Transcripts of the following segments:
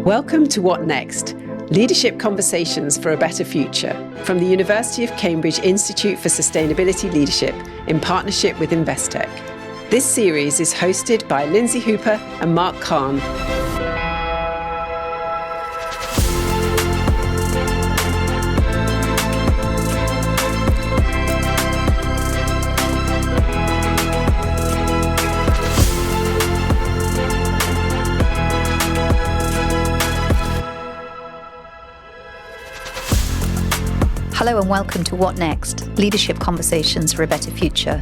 Welcome to What Next? Leadership Conversations for a Better Future from the University of Cambridge Institute for Sustainability Leadership in partnership with Investec. This series is hosted by Lindsay Hooper and Marc Kahn. Hello and welcome to What Next? Leadership Conversations for a Better Future,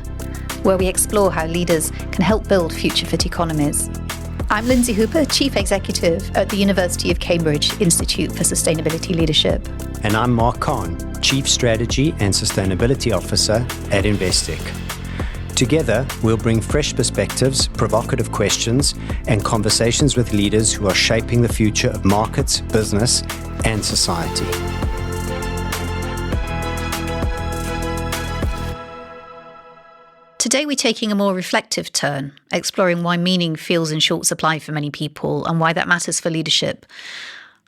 where we explore how leaders can help build future-fit economies. I'm Lindsay Hooper, Chief Executive at the University of Cambridge Institute for Sustainability Leadership. And I'm Marc Kahn, Chief Strategy and Sustainability Officer at Investec. Together, we'll bring fresh perspectives, provocative questions, and conversations with leaders who are shaping the future of markets, business, and society. Today we're taking a more reflective turn, exploring why meaning feels in short supply for many people and why that matters for leadership.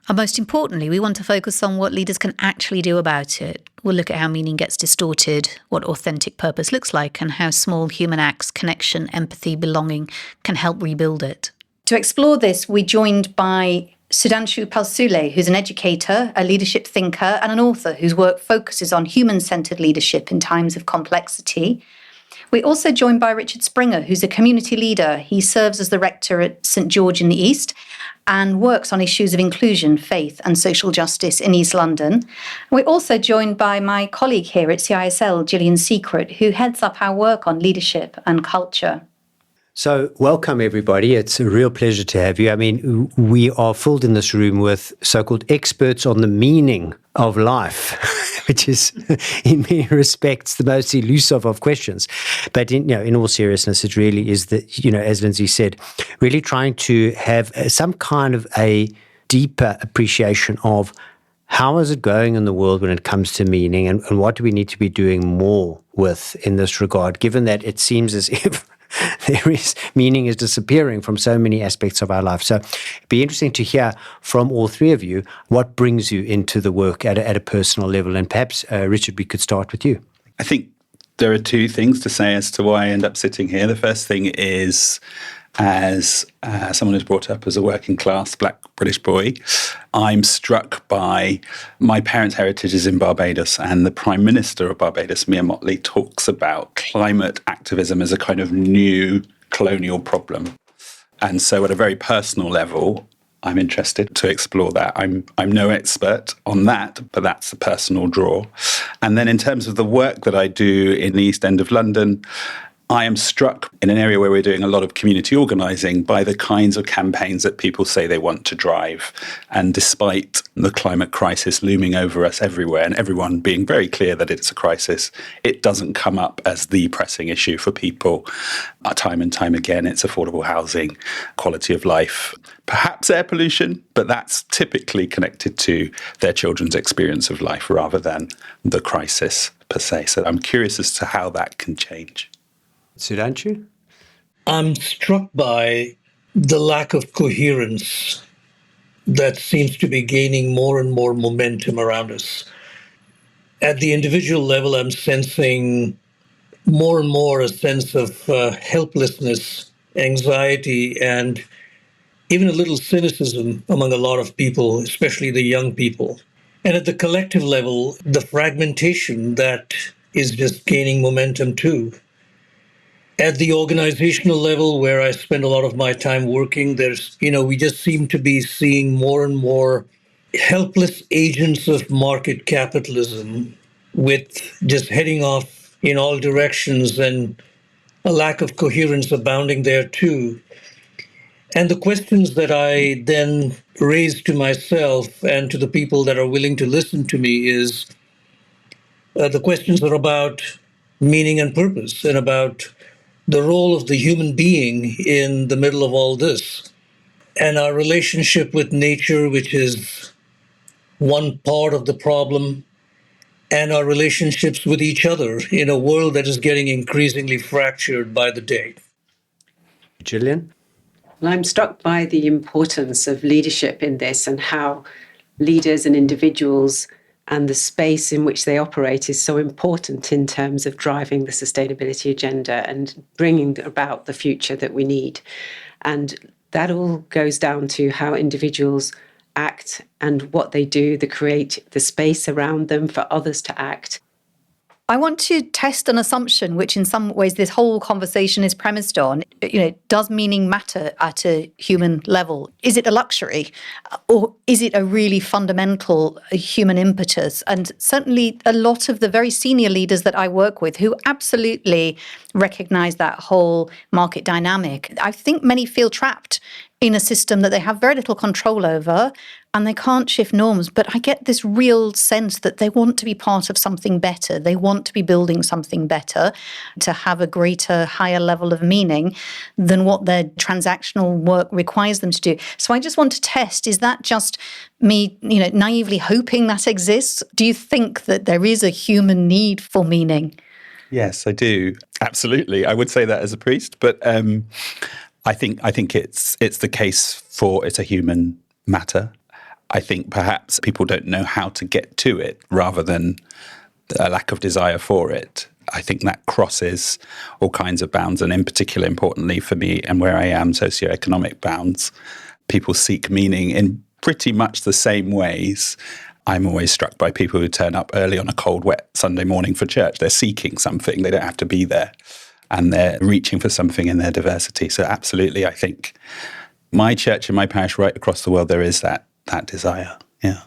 And most importantly, we want to focus on what leaders can actually do about it. We'll look at how meaning gets distorted, what authentic purpose looks like, and how small human acts, connection, empathy, belonging can help rebuild it. To explore this, we're joined by Sudhanshu Palsule, who's an educator, a leadership thinker, and an author whose work focuses on human-centered leadership in times of complexity. We're also joined by Richard Springer, who's a community leader. He serves as the rector at St George in the East and works on issues of inclusion, faith and social justice in East London. We're also joined by my colleague here at CISL, Gillian Secret, who heads up our work on leadership and culture. So welcome, everybody. It's a real pleasure to have you. I mean, we are filled in this room with so-called experts on the meaning of life, which is, in many respects, the most elusive of questions. But in all seriousness, it really is that, as Lindsay said, really trying to have some kind of a deeper appreciation of how is it going in the world when it comes to meaning, and what do we need to be doing more with in this regard, given that it seems as if meaning is disappearing from so many aspects of our life. So it'd be interesting to hear from all three of you what brings you into the work at a personal level. And perhaps, Richard, we could start with you. I think there are two things to say as to why I end up sitting here. The first thing is, as someone who's brought up as a working class black British boy, I'm struck by my parents' heritage is in Barbados, and the Prime Minister of Barbados, Mia Mottley, talks about climate activism as a kind of new colonial problem. And so at a very personal level, I'm interested to explore that. I'm no expert on that, but that's a personal draw. And then in terms of the work that I do in the East End of London, I am struck in an area where we're doing a lot of community organising by the kinds of campaigns that people say they want to drive. And despite the climate crisis looming over us everywhere and everyone being very clear that it's a crisis, it doesn't come up as the pressing issue for people time and time again. It's affordable housing, quality of life, perhaps air pollution, but that's typically connected to their children's experience of life rather than the crisis per se. So I'm curious as to how that can change. Sudhanshu? I'm struck by the lack of coherence that seems to be gaining more and more momentum around us. At the individual level, I'm sensing more and more a sense of helplessness, anxiety, and even a little cynicism among a lot of people, especially the young people. And at the collective level, the fragmentation that is just gaining momentum too. At the organizational level, where I spend a lot of my time working, we just seem to be seeing more and more helpless agents of market capitalism with just heading off in all directions and a lack of coherence abounding there too. And the questions that I then raise to myself and to the people that are willing to listen to me is the questions are about meaning and purpose and about the role of the human being in the middle of all this, and our relationship with nature, which is one part of the problem, and our relationships with each other in a world that is getting increasingly fractured by the day. Gillian? Well, I'm struck by the importance of leadership in this and how leaders and individuals and the space in which they operate is so important in terms of driving the sustainability agenda and bringing about the future that we need. And that all goes down to how individuals act and what they do, they create the space around them for others to act. I want to test an assumption, which in some ways this whole conversation is premised on. Does meaning matter at a human level? Is it a luxury? Or is it a really fundamental human impetus? And certainly a lot of the very senior leaders that I work with who absolutely recognize that whole market dynamic, I think many feel trapped in a system that they have very little control over and they can't shift norms. But I get this real sense that they want to be part of something better. They want to be building something better to have a greater, higher level of meaning than what their transactional work requires them to do. So I just want to test, is that just me, naively hoping that exists? Do you think that there is a human need for meaning? Yes, I do. Absolutely. I would say that as a priest, but I think it's the case for it's a human matter. I think perhaps people don't know how to get to it rather than a lack of desire for it. I think that crosses all kinds of bounds, and in particular, importantly for me and where I am, socioeconomic bounds. People seek meaning in pretty much the same ways. I'm always struck by people who turn up early on a cold, wet Sunday morning for church. They're seeking something. They don't have to be there. And they're reaching for something in their diversity. So absolutely, I think my church and my parish right across the world, there is that desire. Yeah.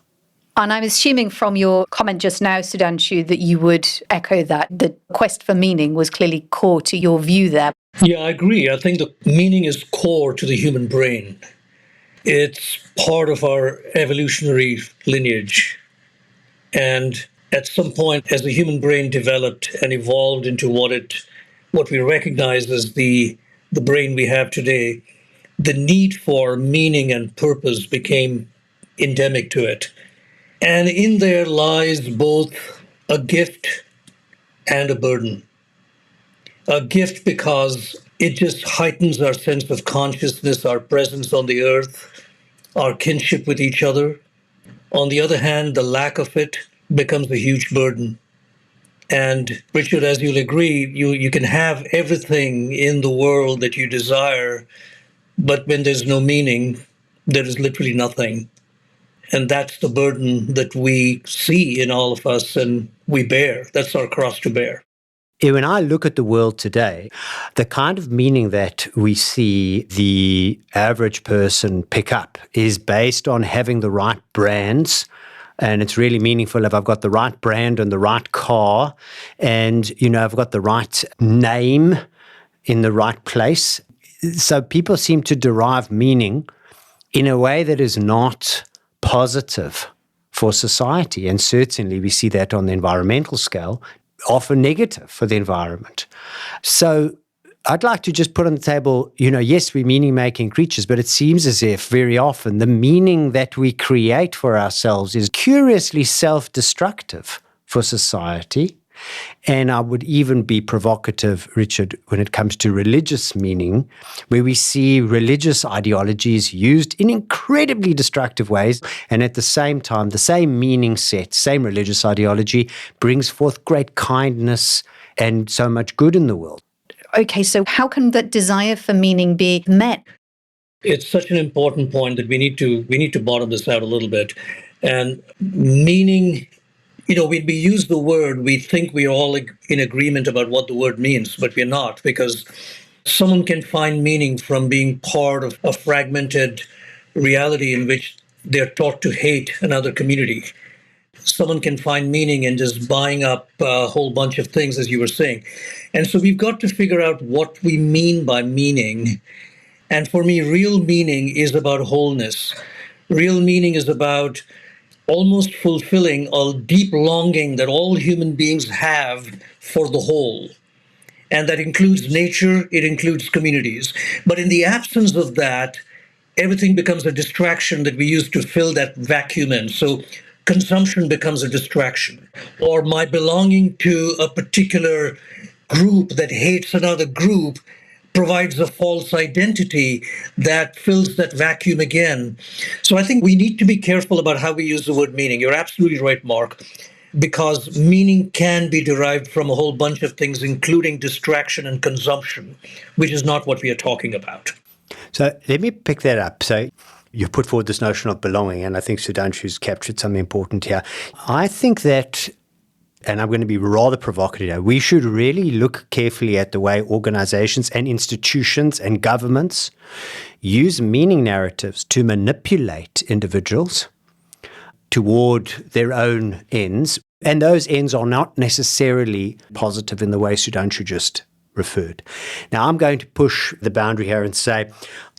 And I'm assuming from your comment just now, Sudhanshu, that you would echo that. The quest for meaning was clearly core to your view there. Yeah, I agree. I think the meaning is core to the human brain. It's part of our evolutionary lineage. And at some point, as the human brain developed and evolved into what we recognize as the brain we have today, the need for meaning and purpose became endemic to it. And in there lies both a gift and a burden. A gift because it just heightens our sense of consciousness, our presence on the earth, our kinship with each other. On the other hand, the lack of it becomes a huge burden. And Richard, as you'll agree, you can have everything in the world that you desire, but when there's no meaning, there is literally nothing. And that's the burden that we see in all of us and we bear. That's our cross to bear. When I look at the world today, the kind of meaning that we see the average person pick up is based on having the right brands. And it's really meaningful if I've got the right brand and the right car and, I've got the right name in the right place. So people seem to derive meaning in a way that is not positive for society. And certainly we see that on the environmental scale, often negative for the environment. So I'd like to just put on the table, yes, we're meaning-making creatures, but it seems as if very often the meaning that we create for ourselves is curiously self-destructive for society. And I would even be provocative, Richard, when it comes to religious meaning, where we see religious ideologies used in incredibly destructive ways. And at the same time, the same meaning set, same religious ideology brings forth great kindness and so much good in the world. Okay, so how can that desire for meaning be met? It's such an important point that we need to bottom this out a little bit. And meaning, when we use the word, we think we're all in agreement about what the word means, but we're not, because someone can find meaning from being part of a fragmented reality in which they're taught to hate another community. Someone can find meaning in just buying up a whole bunch of things, as you were saying. And so we've got to figure out what we mean by meaning. And for me, real meaning is about wholeness. Real meaning is about almost fulfilling a deep longing that all human beings have for the whole. And that includes nature, it includes communities. But in the absence of that, everything becomes a distraction that we use to fill that vacuum in. So consumption becomes a distraction, or my belonging to a particular group that hates another group provides a false identity that fills that vacuum again. So I think we need to be careful about how we use the word meaning. You're absolutely right, Marc, because meaning can be derived from a whole bunch of things, including distraction and consumption, which is not what we are talking about. So let me pick that up. So you put forward this notion of belonging, and I think Sudhanshu's captured something important here. I think that, and I'm going to be rather provocative here, we should really look carefully at the way organizations and institutions and governments use meaning narratives to manipulate individuals toward their own ends. And those ends are not necessarily positive in the way Sudhanshu just referred. Now, I'm going to push the boundary here and say,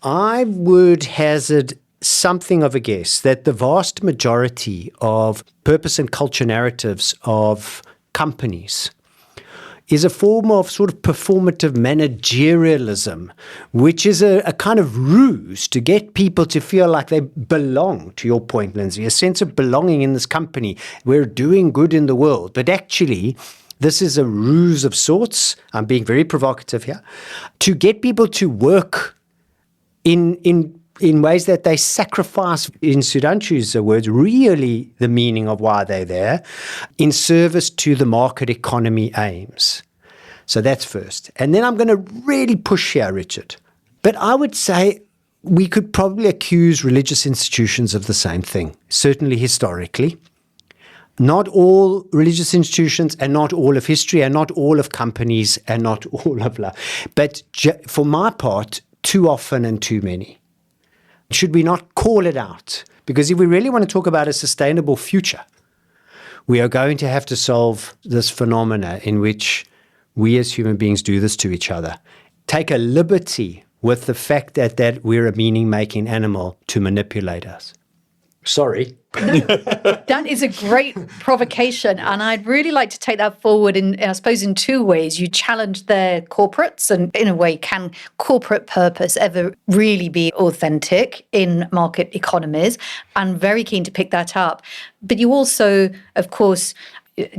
I would hazard something of a guess that the vast majority of purpose and culture narratives of companies is a form of sort of performative managerialism, which is a kind of ruse to get people to feel like they belong, to your point, Lindsay, a sense of belonging in this company. We're doing good in the world. But actually, this is a ruse of sorts. I'm being very provocative here, to get people to work in ways that they sacrifice, in Sudhanshu's words, really the meaning of why they're there, in service to the market economy aims. So that's first. And then I'm going to really push here, Richard. But I would say we could probably accuse religious institutions of the same thing, certainly historically. Not all religious institutions, and not all of history, and not all of companies, and not all of life. But for my part, too often and too many. Should we not call it out? Because if we really want to talk about a sustainable future, we are going to have to solve this phenomena in which we as human beings do this to each other. Take a liberty with the fact that we're a meaning-making animal to manipulate us. Sorry. That is a great provocation, and I'd really like to take that forward I suppose, in two ways. You challenge their corporates, and in a way, can corporate purpose ever really be authentic in market economies? I'm very keen to pick that up. But you also, of course,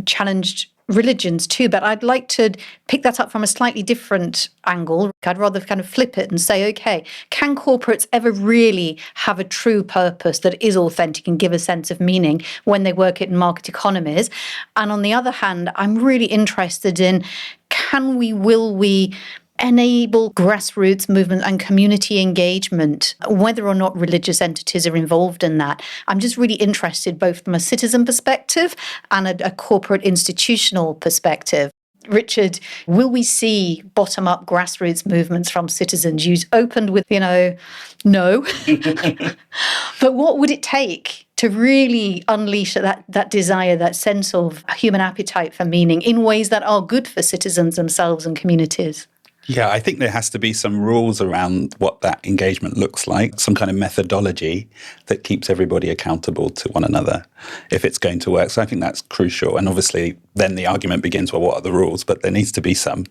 challenged religions too, but I'd like to pick that up from a slightly different angle. I'd rather kind of flip it and say, okay, can corporates ever really have a true purpose that is authentic and give a sense of meaning when they work in market economies? And on the other hand, I'm really interested in, will we enable grassroots movement and community engagement, whether or not religious entities are involved in that? I'm just really interested both from a citizen perspective and a corporate institutional perspective. Richard, will we see bottom-up grassroots movements from citizens? You opened with, no. But what would it take to really unleash that desire, that sense of human appetite for meaning in ways that are good for citizens themselves and communities? Yeah, I think there has to be some rules around what that engagement looks like, some kind of methodology that keeps everybody accountable to one another if it's going to work. So I think that's crucial. And obviously, then the argument begins, well, what are the rules? But there needs to be some.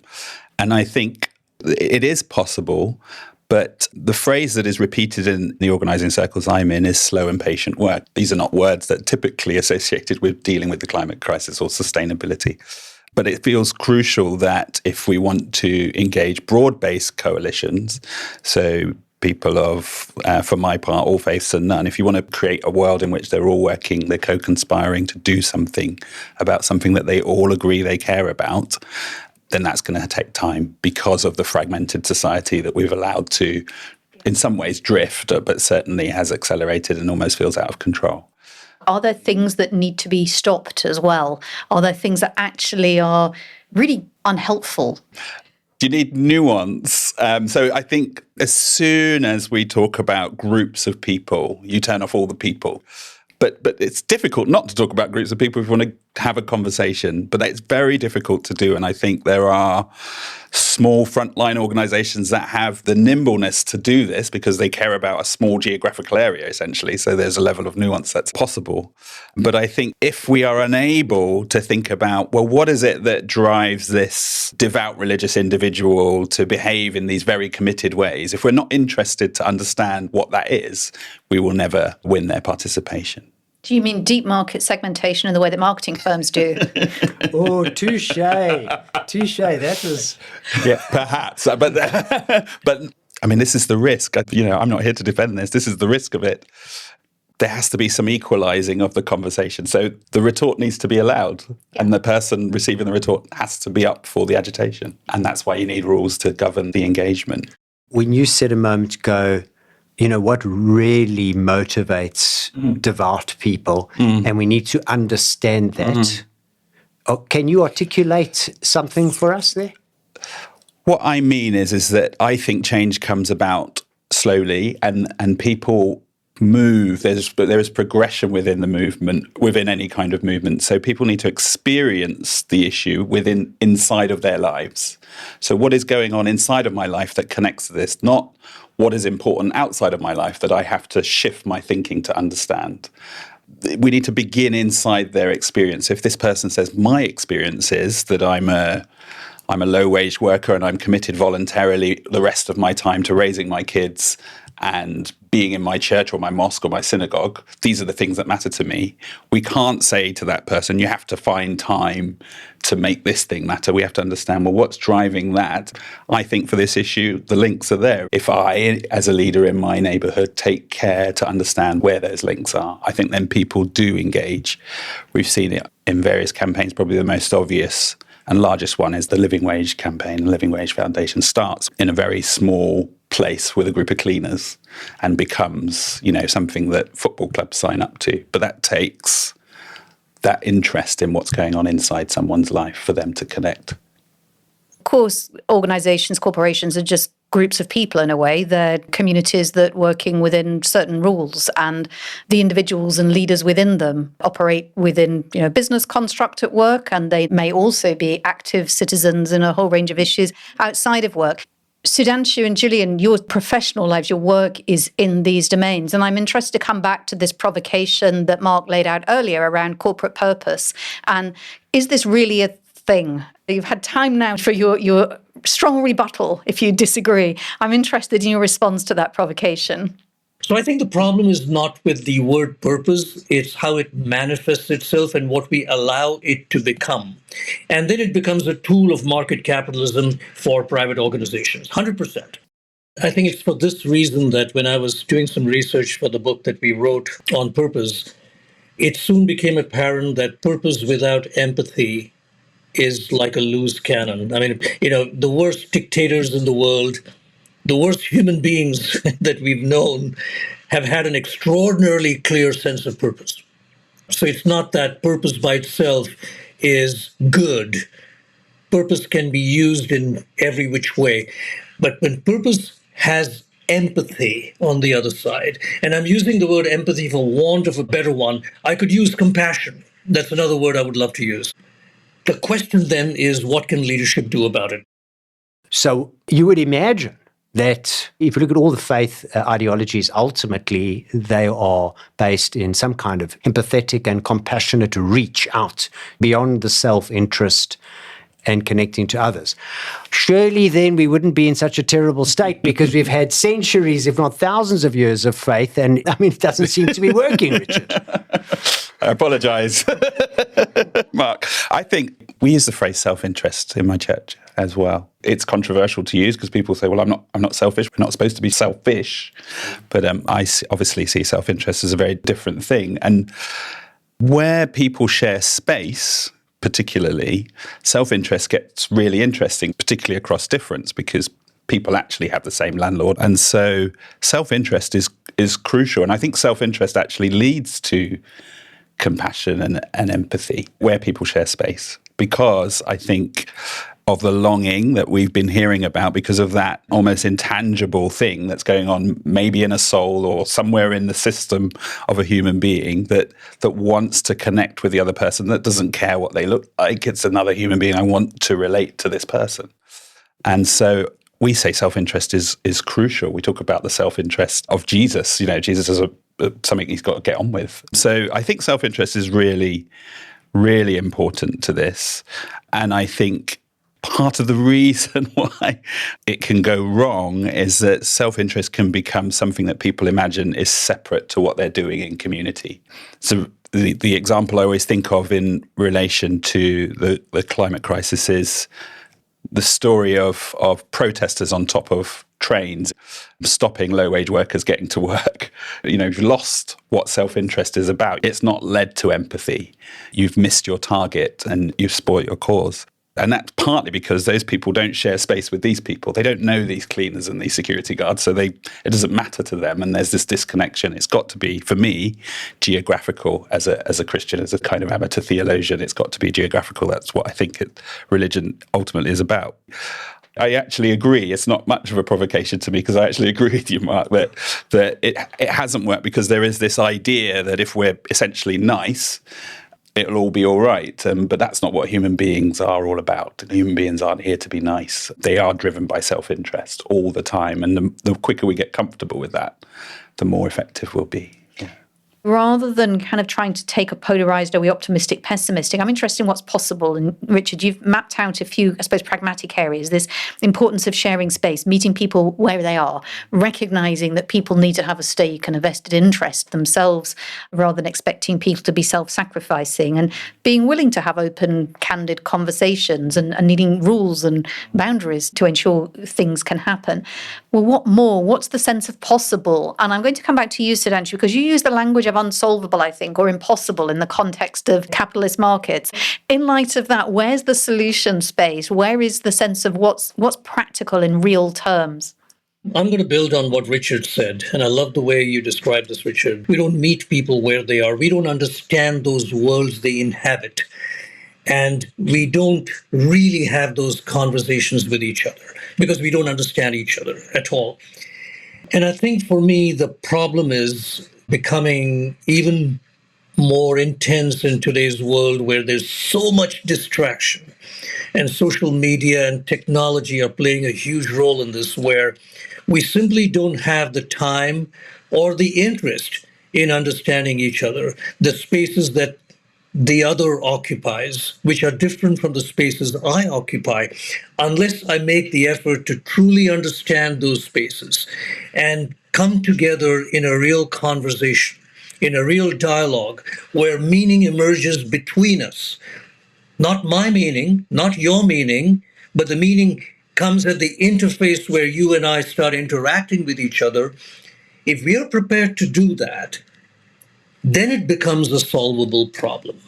And I think it is possible, but the phrase that is repeated in the organising circles I'm in is slow and patient work. These are not words that are typically associated with dealing with the climate crisis or sustainability. But it feels crucial that if we want to engage broad-based coalitions, so people of, for my part, all faiths and none, if you want to create a world in which they're all working, they're co-conspiring to do something about something that they all agree they care about, then that's going to take time because of the fragmented society that we've allowed to, in some ways, drift, but certainly has accelerated and almost feels out of control. Are there things that need to be stopped as well? Are there things that actually are really unhelpful? You need nuance. So I think as soon as we talk about groups of people, you turn off all the people. But it's difficult not to talk about groups of people if you want to have a conversation. But it's very difficult to do. And I think there are small frontline organizations that have the nimbleness to do this because they care about a small geographical area, essentially. So there's a level of nuance that's possible. But I think if we are unable to think about, well, what is it that drives this devout religious individual to behave in these very committed ways? If we're not interested to understand what that is, we will never win their participation. Do you mean deep market segmentation in the way that marketing firms do? Oh, touche. Touche. That was... Yeah, perhaps. But I mean, this is the risk. I'm not here to defend this. This is the risk of it. There has to be some equalizing of the conversation. So the retort needs to be allowed, and the person receiving the retort has to be up for the agitation. And that's why you need rules to govern the engagement. When you said a moment ago, what really motivates devout people, and we need to understand that. Can you articulate something for us there? What I mean is that I think change comes about slowly, and people move. There is progression within the movement, within any kind of movement. So people need to experience the issue inside of their lives. So what is going on inside of my life that connects to this, not what is important outside of my life that I have to shift my thinking to understand. We need to begin inside their experience. If this person says, my experience is that I'm a low-wage worker and I'm committed voluntarily the rest of my time to raising my kids and being in my church or my mosque or my synagogue, these are the things that matter to me. We can't say to that person, you have to find time to make this thing matter. We have to understand, well, what's driving that? I think for this issue, the links are there. If I, as a leader in my neighborhood, take care to understand where those links are, I think then people do engage. We've seen it in various campaigns. Probably the most obvious and largest one is the Living Wage campaign. The Living Wage Foundation starts in a very small place with a group of cleaners and becomes, something that football clubs sign up to. But that takes that interest in what's going on inside someone's life for them to connect. Of course, organizations, corporations are just groups of people in a way. They're communities that working within certain rules, and the individuals and leaders within them operate within, business construct at work, and they may also be active citizens in a whole range of issues outside of work. Sudhanshu and Julian, your professional lives, your work is in these domains. And I'm interested to come back to this provocation that Marc laid out earlier around corporate purpose. And is this really a thing? You've had time now for your strong rebuttal if you disagree. I'm interested in your response to that provocation. So I think the problem is not with the word purpose, it's how it manifests itself and what we allow it to become. And then it becomes a tool of market capitalism for private organizations, 100%. I think it's for this reason that when I was doing some research for the book that we wrote on purpose, it soon became apparent that purpose without empathy is like a loose cannon. I mean, the worst dictators in the world, the worst human beings that we've known have had an extraordinarily clear sense of purpose. So it's not that purpose by itself is good. Purpose can be used in every which way. But when purpose has empathy on the other side, and I'm using the word empathy for want of a better one, I could use compassion. That's another word I would love to use. The question then is, what can leadership do about it? So you would imagine that if you look at all the faith ideologies, ultimately they are based in some kind of empathetic and compassionate reach out beyond the self-interest and connecting to others. Surely then we wouldn't be in such a terrible state because we've had centuries, if not thousands of years of faith, and it doesn't seem to be working, Richard. I apologise, Marc. I think we use the phrase self-interest in my church as well. It's controversial to use because people say, well, I'm not selfish. We're not supposed to be selfish. But I obviously see self-interest as a very different thing. And where people share space, particularly, self-interest gets really interesting, particularly across difference, because people actually have the same landlord. And so self-interest is crucial. And I think self-interest actually leads to compassion and empathy where people share space, because I think of the longing that we've been hearing about because of that almost intangible thing that's going on maybe in a soul or somewhere in the system of a human being that wants to connect with the other person, that doesn't care what they look like. It's another human being. I want to relate to this person. And so we say self-interest is crucial. We talk about the self-interest of Jesus. Jesus is something he's got to get on with. So I think self-interest is really, really important to this. And I think part of the reason why it can go wrong is that self-interest can become something that people imagine is separate to what they're doing in community. So the example I always think of in relation to the climate crisis is the story of protesters on top of trains stopping low-wage workers getting to work. You've lost what self-interest is about. It's not led to empathy. You've missed your target and you've spoilt your cause. And that's partly because those people don't share space with these people. They don't know these cleaners and these security guards, so it doesn't matter to them. And there's this disconnection. It's got to be, for me, geographical. As a Christian, as a kind of amateur theologian, it's got to be geographical. That's what I think religion ultimately is about. I actually agree. It's not much of a provocation to me because I actually agree with you, Marc, that it hasn't worked because there is this idea that if we're essentially nice, it'll all be all right. But that's not what human beings are all about. Human beings aren't here to be nice. They are driven by self-interest all the time. And the quicker we get comfortable with that, the more effective we'll be. Rather than kind of trying to take a polarised, are we optimistic, pessimistic, I'm interested in what's possible. And Richard, you've mapped out a few, I suppose, pragmatic areas. This importance of sharing space, meeting people where they are, recognising that people need to have a stake and a vested interest themselves rather than expecting people to be self-sacrificing, and being willing to have open, candid conversations and needing rules and boundaries to ensure things can happen. Well, what more? What's the sense of possible? And I'm going to come back to you, Sudhanshu, because you use the language of unsolvable, I think, or impossible in the context of capitalist markets. In light of that, where's the solution space? Where is the sense of what's practical in real terms? I'm going to build on what Richard said, and I love the way you described this, Richard. We don't meet people where they are. We don't understand those worlds they inhabit. And we don't really have those conversations with each other because we don't understand each other at all. And I think for me, the problem is becoming even more intense in today's world where there's so much distraction, and social media and technology are playing a huge role in this, where we simply don't have the time or the interest in understanding each other, the spaces that the other occupies, which are different from the spaces I occupy, unless I make the effort to truly understand those spaces and come together in a real conversation, in a real dialogue where meaning emerges between us. Not my meaning, not your meaning, but the meaning comes at the interface where you and I start interacting with each other. If we are prepared to do that, then it becomes a solvable problem.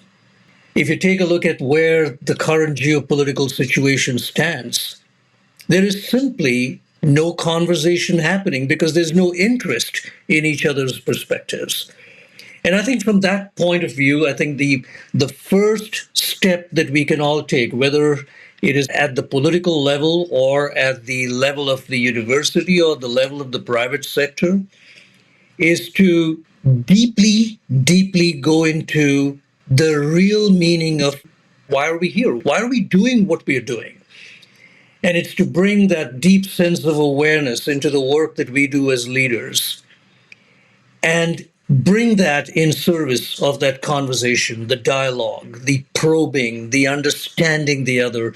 If you take a look at where the current geopolitical situation stands, there is simply no conversation happening because there's no interest in each other's perspectives. And I think from that point of view, I think the first step that we can all take, whether it is at the political level or at the level of the university or the level of the private sector, is to deeply, deeply go into the real meaning of why are we here? Why are we doing what we are doing? And it's to bring that deep sense of awareness into the work that we do as leaders and bring that in service of that conversation, the dialogue, the probing, the understanding the other.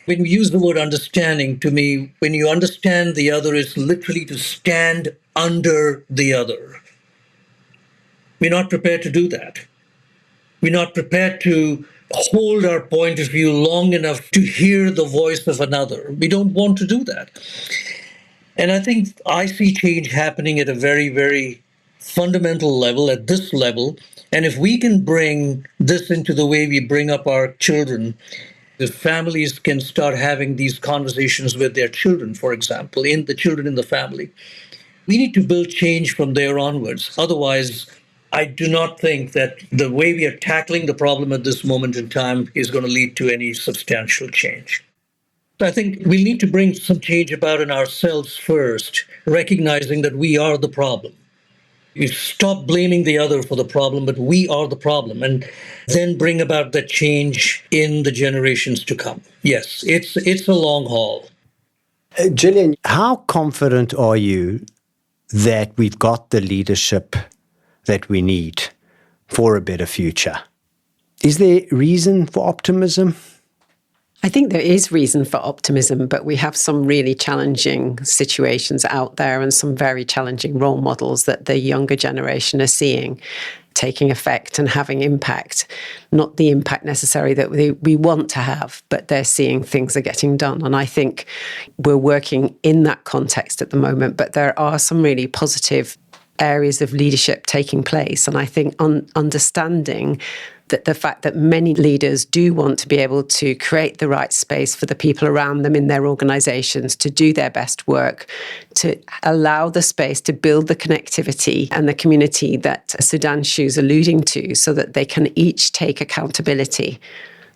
When we use the word understanding, to me, when you understand the other, it's literally to stand under the other. We're not prepared to do that. We're not prepared to hold our point of view long enough to hear the voice of another. We don't want to do that. And I think I see change happening at a very, very fundamental level, at this level. And if we can bring this into the way we bring up our children, if families can start having these conversations with their children, for example, in the children in the family, we need to build change from there onwards. Otherwise, I do not think that the way we are tackling the problem at this moment in time is going to lead to any substantial change. I think we need to bring some change about in ourselves first, recognizing that we are the problem. We stop blaming the other for the problem, but we are the problem, and then bring about that change in the generations to come. Yes, it's a long haul. Gillian, how confident are you that we've got the leadership that we need for a better future? Is there reason for optimism? I think there is reason for optimism, but we have some really challenging situations out there and some very challenging role models that the younger generation are seeing taking effect and having impact. Not the impact necessary that we want to have, but they're seeing things are getting done. And I think we're working in that context at the moment, but there are some really positive areas of leadership taking place. And I think understanding that the fact that many leaders do want to be able to create the right space for the people around them in their organizations to do their best work, to allow the space to build the connectivity and the community that Sudhanshu's alluding to, so that they can each take accountability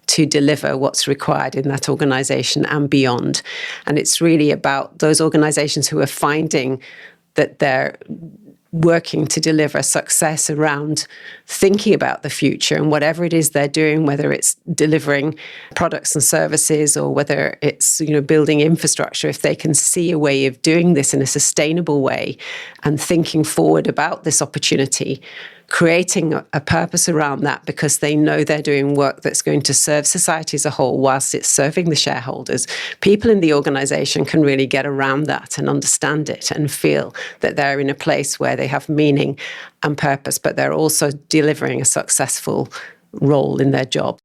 to deliver what's required in that organization and beyond. And it's really about those organizations who are finding that they're working to deliver success around thinking about the future and whatever it is they're doing, whether it's delivering products and services or whether it's, building infrastructure. If they can see a way of doing this in a sustainable way and thinking forward about this opportunity, creating a purpose around that because they know they're doing work that's going to serve society as a whole whilst it's serving the shareholders, people in the organization can really get around that and understand it and feel that they're in a place where they have meaning and purpose, but they're also delivering a successful role in their job.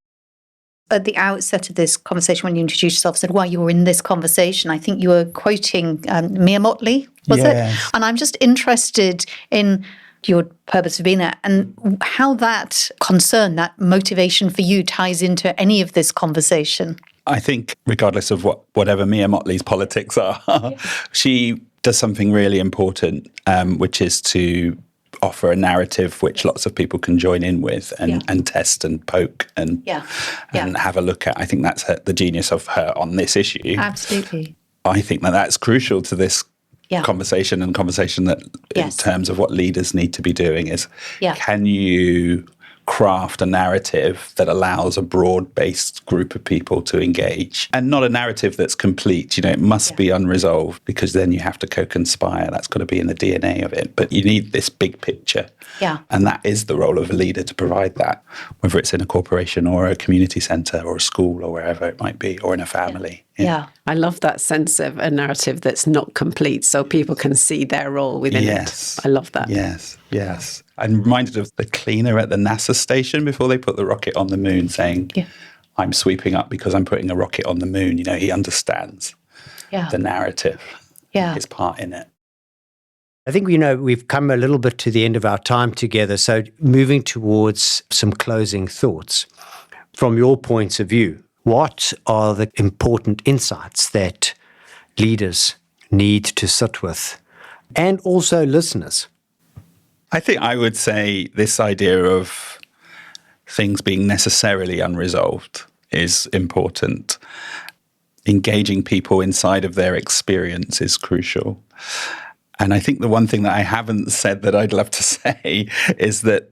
At the outset of this conversation, when you introduced yourself, said why you were in this conversation, I think you were quoting Mia Motley, was it? And I'm just interested in your purpose for being there and how that concern, that motivation for you ties into any of this conversation. I think regardless of whatever Mia Motley's politics are, she does something really important, which is to offer a narrative which lots of people can join in with and test and poke and have a look at. I think that's the genius of her on this issue. Absolutely. I think that's crucial to this conversation that in terms of what leaders need to be doing is can you craft a narrative that allows a broad-based group of people to engage, and not a narrative that's complete. It must be unresolved, because then you have to co-conspire. That's got to be in the DNA of it. But you need this big picture. And that is the role of a leader, to provide that, whether it's in a corporation or a community centre or a school or wherever it might be, or in a family. I love that sense of a narrative that's not complete, so people can see their role within it. I love that. Yes. I'm reminded of the cleaner at the NASA station before they put the rocket on the moon saying, I'm sweeping up because I'm putting a rocket on the moon. He understands the narrative, his part in it. I think, we've come a little bit to the end of our time together. So moving towards some closing thoughts. From your points of view, what are the important insights that leaders need to sit with, and also listeners? I think I would say this idea of things being necessarily unresolved is important. Engaging people inside of their experience is crucial. And I think the one thing that I haven't said that I'd love to say is that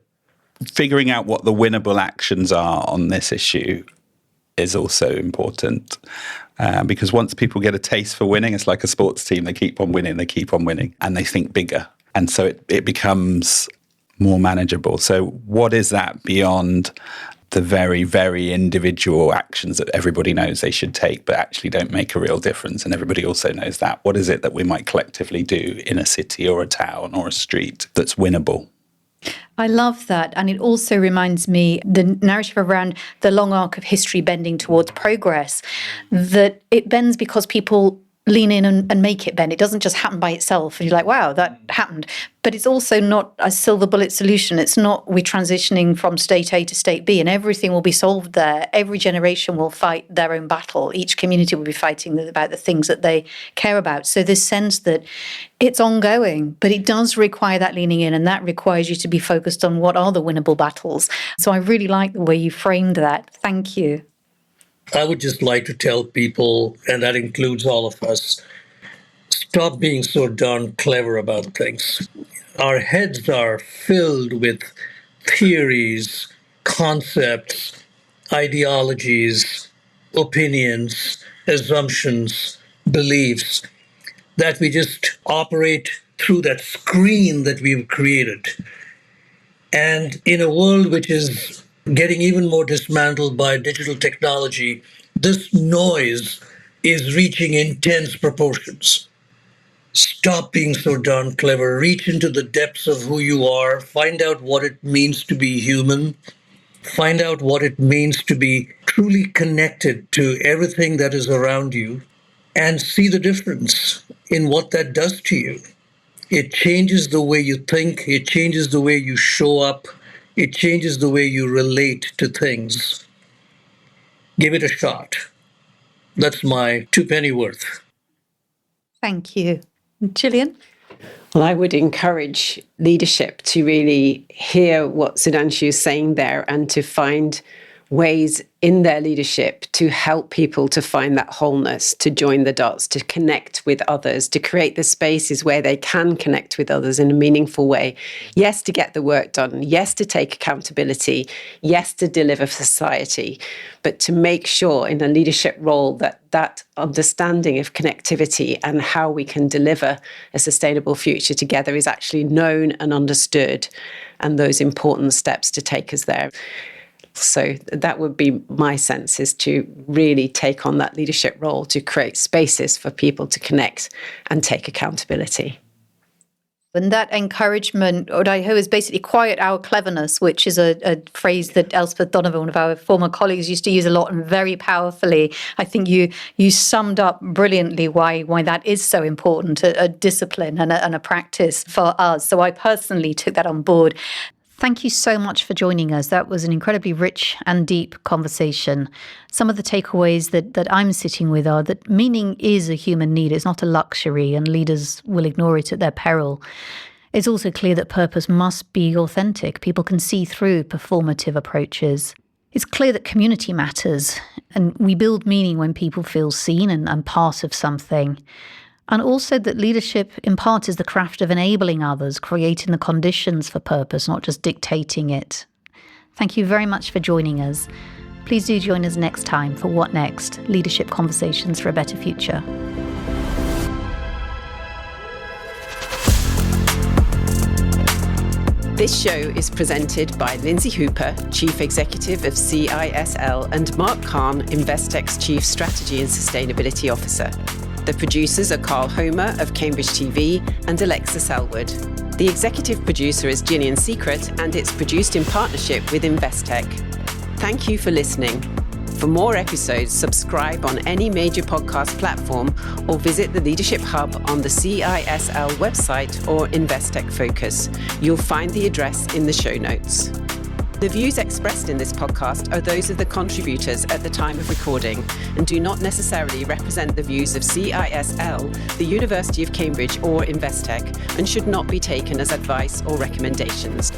figuring out what the winnable actions are on this issue is also important. Because once people get a taste for winning, it's like a sports team. They keep on winning, and they think bigger. And so it becomes more manageable. So what is that beyond the very, very individual actions that everybody knows they should take, but actually don't make a real difference? And everybody also knows that. What is it that we might collectively do in a city or a town or a street that's winnable? I love that. And it also reminds me, the narrative around the long arc of history bending towards progress, that it bends because people lean in and make it bend. It doesn't just happen by itself. And you're like, wow, that happened. But it's also not a silver bullet solution. It's not we're transitioning from state A to state B and everything will be solved there. Every generation will fight their own battle. Each community will be fighting about the things that they care about. So this sense that it's ongoing, but it does require that leaning in, and that requires you to be focused on what are the winnable battles. So I really like the way you framed that. Thank you. I would just like to tell people, and that includes all of us, stop being so darn clever about things. Our heads are filled with theories, concepts, ideologies, opinions, assumptions, beliefs, that we just operate through that screen that we've created. And in a world which is getting even more dismantled by digital technology, This noise is reaching intense proportions. Stop being so darn clever. Reach into the depths of who you are. Find out what it means to be human. Find out what it means to be truly connected to everything that is around you, and see the difference in what that does to you. It changes the way you think. It changes the way you show up. It changes the way you relate to things. Give it a shot. That's my 2 penny worth. Thank you. Gillian? Well, I would encourage leadership to really hear what Sudhanshu is saying there and to find ways in their leadership to help people to find that wholeness, to join the dots, to connect with others, to create the spaces where they can connect with others in a meaningful way. Yes, to get the work done. Yes, to take accountability. Yes, to deliver for society. But to make sure in a leadership role that that understanding of connectivity and how we can deliver a sustainable future together is actually known and understood, and those important steps to take us there. So that would be my sense, is to really take on that leadership role to create spaces for people to connect and take accountability. And that encouragement, what I hope, is basically quiet our cleverness, which is a phrase that Elspeth Donovan, one of our former colleagues, used to use a lot and very powerfully. I think you summed up brilliantly why that is so important, a discipline and a practice for us. So I personally took that on board. Thank you so much for joining us. That was an incredibly rich and deep conversation. Some of the takeaways that I'm sitting with are that meaning is a human need. It's not a luxury, and leaders will ignore it at their peril. It's also clear that purpose must be authentic. People can see through performative approaches. It's clear that community matters, and we build meaning when people feel seen and part of something. And also that leadership, in part, is the craft of enabling others, creating the conditions for purpose, not just dictating it. Thank you very much for joining us. Please do join us next time for What Next? Leadership Conversations for a Better Future. This show is presented by Lindsay Hooper, Chief Executive of CISL, and Marc Kahn, Investec's Chief Strategy and Sustainability Officer. The producers are Carl Homer of Cambridge TV and Alexa Selwood. The executive producer is Gillian Secret, and it's produced in partnership with Investec. Thank you for listening. For more episodes, subscribe on any major podcast platform or visit the Leadership Hub on the CISL website or Investec Focus. You'll find the address in the show notes. The views expressed in this podcast are those of the contributors at the time of recording and do not necessarily represent the views of CISL, the University of Cambridge, or Investec, and should not be taken as advice or recommendations.